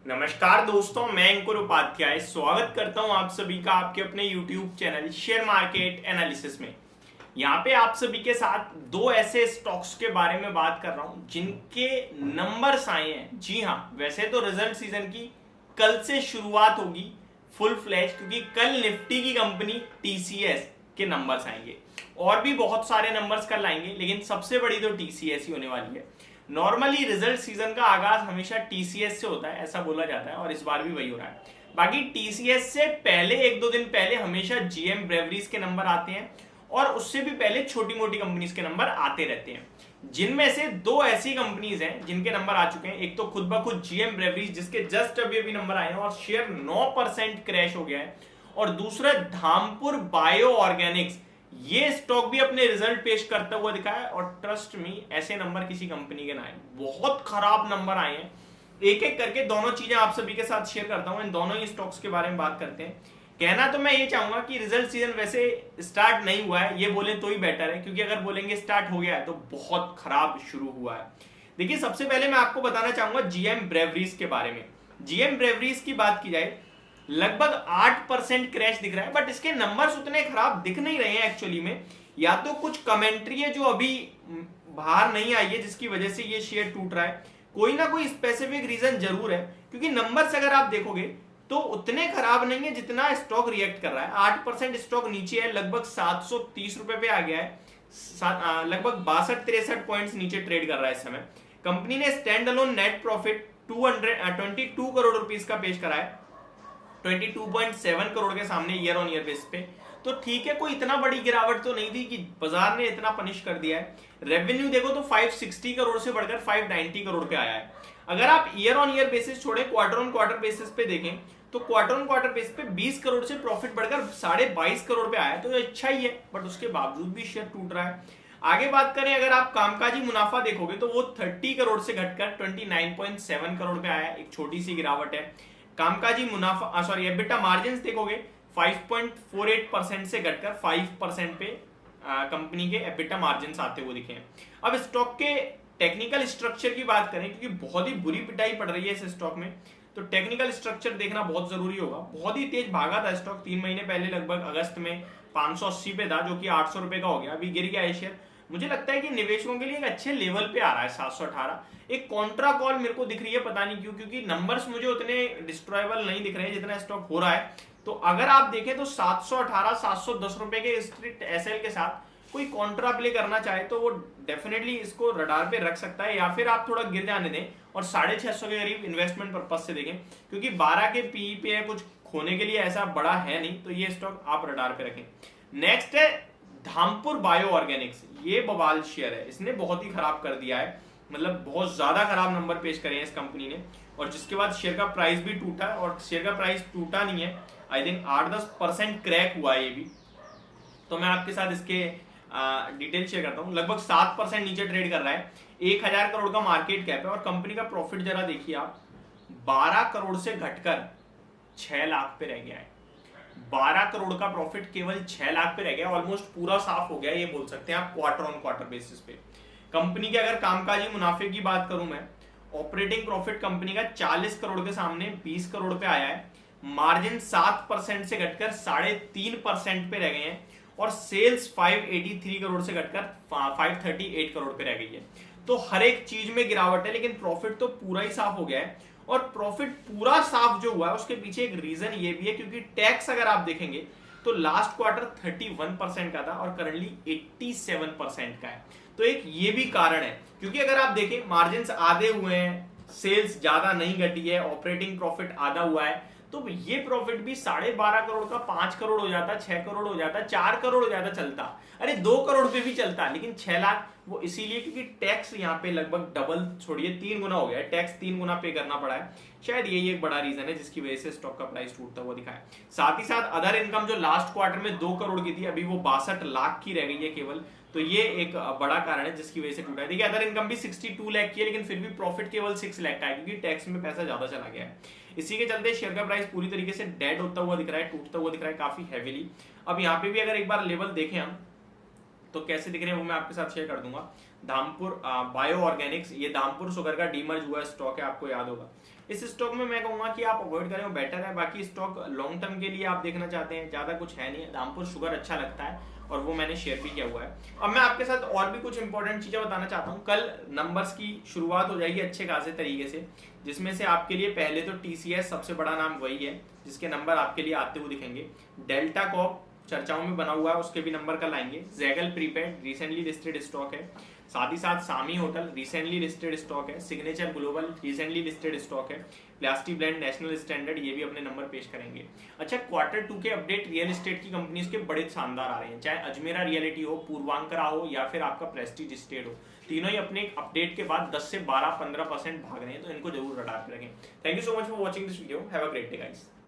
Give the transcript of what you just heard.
नमस्कार दोस्तों, मैं अंकुर उपाध्याय स्वागत करता हूं आप सभी का आपके अपने YouTube channel share market analysis में। यहां पे आप सभी के साथ दो ऐसे स्टॉक्स के बारे में बात कर रहा हूं जिनके नंबर्स आए हैं। जी हां, वैसे तो रिजल्ट सीजन की कल से शुरुआत होगी फुल फ्लैश, क्योंकि कल निफ्टी की कंपनी TCS के नंबर्स आएंगे और भी बहुत सारे नंबर्स कल आएंगे, लेकिन सबसे बड़ी तो TCS ही होने वाली है। नॉर्मली रिजल्ट सीजन का आगाज हमेशा TCS से होता है, ऐसा बोला जाता है, और इस बार भी वही हो रहा है। बाकी TCS से पहले एक दो दिन पहले हमेशा GM ब्रेवरीज के नंबर आते हैं और उससे भी पहले छोटी मोटी कंपनीज के नंबर आते रहते हैं, जिनमें से दो ऐसी कंपनीज हैं जिनके नंबर आ चुके हैं। एक तो खुद ब खुद GM ब्रेवरीज, जिसके जस्ट अभी नंबर आए हैं और शेयर 9% क्रैश हो गया है, और दूसरा धामपुर बायो ऑर्गेनिक्स। ये स्टॉक भी अपने रिजल्ट पेश करता हुआ दिखा है, और ट्रस्ट मी ऐसे नंबर किसी कंपनी के ना आए, बहुत खराब नंबर आए हैं। एक एक करके दोनों चीजें आप सभी के साथ शेयर करता हूं, इन दोनों ही स्टॉक्स के बारे में बात करते हैं। कहना तो मैं ये चाहूंगा कि रिजल्ट सीजन वैसे स्टार्ट नहीं हुआ है, ये बोले तो ही बेटर है, क्योंकि अगर बोलेंगे स्टार्ट हो गया है तो बहुत खराब शुरू हुआ है। देखिए, सबसे पहले मैं आपको बताना चाहूंगा GM ब्रेवरीज के बारे में। GM ब्रेवरीज की बात की जाए, लगभग 8% क्रैश दिख रहा है, बट इसके नंबर्स उतने खराब दिख नहीं रहे हैं एक्चुअली में। या तो कुछ कमेंट्री है जो अभी बाहर नहीं आई है जिसकी वजह से ये शेयर टूट रहा है, कोई ना कोई स्पेसिफिक रीजन जरूर है, क्योंकि नंबर्स अगर आप देखोगे तो उतने खराब नहीं है जितना स्टॉक रिएक्ट कर रहा है। 8% स्टॉक नीचे है, लगभग 730 रुपए पे आ गया है, लगभग 62-63 पॉइंट्स नीचे ट्रेड कर रहा है इस समय। कंपनी ने stand alone net profit 22 crore rupees का पेश करा है, 22.7 करोड़ के सामने ईयर ऑन ईयर बेस पे। तो ठीक है, कोई इतना बड़ी गिरावट तो नहीं थी कि बाजार ने इतना पनिश कर दिया है। रेवेन्यू देखो तो 560 करोड़ से बढ़कर 590 करोड़ पे आया है। अगर आप ईयर ऑन ईयर बेसिस छोड़े, क्वार्टर ऑन क्वार्टर बेसिस पे देखें तो क्वार्टर ऑन क्वार्टर बेसिस पे 20 करोड़ से प्रॉफिट बढ़कर 22.5 करोड़ पे आया है, तो ये अच्छा ही है, बट उसके बावजूद भी शेयर टूट रहा है। आगे बात करें, अगर आप कामकाजी मुनाफा देखोगे तो वो 30 करोड़ से घटकर 29.7 करोड़ पे आया है, एक छोटी सी गिरावट है। कामकाजी मुनाफा एबिटा मार्जिन्स देखोगे 5.48% से घटकर 5% पे कंपनी के एबिटा मार्जिन्स आते हुए दिखे हैं। अब स्टॉक के टेक्निकल स्ट्रक्चर की बात करें, क्योंकि बहुत ही बुरी पिटाई पड़ रही है इस स्टॉक में, तो टेक्निकल स्ट्रक्चर देखना बहुत जरूरी होगा। बहुत ही तेज भागा था स्टॉक 3 महीने पहले, लगभग अगस्त में 580 पे था, जो कि 800 रुपए का हो गया, अभी गिर गया है शेयर। मुझे लगता है कि निवेशकों के लिए एक अच्छे लेवल पे आ रहा है 718। एक कॉन्ट्रा कॉल मेरे को दिख रही है, पता नहीं क्यों, क्योंकि नंबर्स मुझे उतने डिस्ट्रॉयबल नहीं दिख रहे हैं जितना स्टॉक हो रहा है। तो अगर आप देखें तो 718 710 रुपए के स्ट्रिक्ट SL के साथ कोई कॉन्ट्रा प्ले करना चाहे तो वो डेफिनेटली इसको रडार पे रख सकता है, या फिर आप थोड़ा गिर जाने दें और 650 के करीब इन्वेस्टमेंट पर्पज से देखें, क्योंकि 12 के PE पे है, कुछ खोने के लिए ऐसा बड़ा है नहीं, तो ये स्टॉक आप रडार पे रखें। नेक्स्ट है धामपुर बायो ऑर्गेनिक्स। ये बवाल शेयर है, इसने बहुत ही खराब कर दिया है, मतलब बहुत ज्यादा खराब नंबर पेश करे हैं इस कंपनी ने, और जिसके बाद शेयर का प्राइस भी टूटा, और शेयर का प्राइस टूटा नहीं है, आई थिंक 8-10% क्रैक हुआ है ये भी। तो मैं आपके साथ इसके डिटेल शेयर करता हूँ। लगभग 7% नीचे ट्रेड कर रहा है, 1000 करोड़ का मार्केट कैप है, और कंपनी का प्रॉफिट जरा देखिए आप, 12 करोड़ से घटकर 6 लाख पे रह गया है। 12 करोड़ का प्रॉफिट केवल 6 लाख पे रह गया, ऑलमोस्ट पूरा साफ हो गया, ये बोल सकते हैं आप क्वार्टर ऑन क्वार्टर बेसिस पे। कंपनी के अगर कामकाजी मुनाफे की बात करूं मैं, ऑपरेटिंग प्रॉफिट कंपनी का 40 करोड़ के सामने 20 करोड़ पे आया है, मार्जिन 7% से घटकर 3.5% पे रह गए हैं, और सेल्स 583 करोड़ से घटकर 538 करोड़ पे रह गई है। तो हर एक चीज में गिरावट है, लेकिन प्रॉफिट तो पूरा ही साफ हो गया है। और प्रॉफिट पूरा साफ जो हुआ है उसके पीछे एक रीजन ये भी है, क्योंकि टैक्स अगर आप देखेंगे तो लास्ट क्वार्टर 31% का था और करंटली 87% का है। तो एक ये भी कारण है, क्योंकि अगर आप देखें मार्जिन्स आधे हुए हैं, सेल्स ज्यादा नहीं घटी है, ऑपरेटिंग प्रॉफिट आधा हुआ है, तो ये प्रॉफिट भी 12.5 करोड़ का 5 करोड़ हो जाता, 6 करोड़ हो जाता, 4 करोड़ हो जाता, चलता, अरे 2 करोड़ पे भी चलता, लेकिन 6 लाख वो इसीलिए क्योंकि टैक्स यहाँ पे लगभग डबल छोड़िए 3 गुना हो गया है, टैक्स 3 गुना पे करना पड़ा है। शायद यही एक बड़ा रीजन है जिसकी वजह से स्टॉक का प्राइस टूटता हुआ दिखा है। साथ ही साथ अदर इनकम जो लास्ट क्वार्टर में 2 करोड़ की थी, अभी वो 62 लाख की रह गई है केवल, तो ये एक बड़ा कारण है जिसकी वजह से टूटा है। देखिए, अदर इनकम भी 62 लाख की है, लेकिन फिर भी प्रॉफिट केवल 6 लाख का है, क्योंकि टैक्स में पैसा ज्यादा चला गया है। इसी के चलते शेयर का प्राइस पूरी तरीके से डेड होता हुआ दिख रहा है, टूटता हुआ दिख रहा है काफी हैवीली। अब यहाँ पे भी अगर एक बार लेवल देखें हम तो कैसे दिख रहे हैं वो मैं आपके साथ शेयर कर दूंगा। धामपुर बायो ऑर्गेनिक्स, ये धामपुर शुगर का डीमर्ज हुआ स्टॉक है, आपको याद होगा। इस स्टॉक में मैं कहूंगा कि आप अवॉइड करें, बेटर है। बाकी स्टॉक लॉन्ग टर्म के लिए आप देखना चाहते हैं, ज्यादा कुछ है नहीं। रामपुर शुगर अच्छा लगता है और वो मैंने शेयर भी किया हुआ है। अब मैं आपके साथ और भी कुछ इंपॉर्टेंट चीजें बताना चाहता हूँ। कल नंबर्स की शुरुआत हो जाएगी अच्छे खासे तरीके से, जिसमें से आपके लिए पहले तो टीसीएस सबसे बड़ा नाम वही है जिसके नंबर आपके लिए आते हुए दिखेंगे। डेल्टा कॉप चर्चाओं में बना हुआ है, उसके भी नंबर कल आएंगे। Zaggle prepaid recently listed stock है, साथ ही साथ सामी होटल रिसेंटली लिस्टेड स्टॉक है। Signature global recently listed stock है। प्लास्टिक ब्लैंड नेशनल स्टैंडर्ड ये भी अपने नंबर पेश करेंगे। अच्छा, Q2 के अपडेट रियल एस्टेट की कंपनीज के बड़े शानदार आ रहे हैं, चाहे अजमेरा रियलिटी हो, पूर्वांकरा हो या फिर आपका प्रेस्टीज स्टेट हो। तीनों ही अपने अपडेट के बाद 10 से 12-15% भाग रहे हैं, तो इनको जरूर रडार पे रखें। Thank you so much for watching this video. Have a great day guys.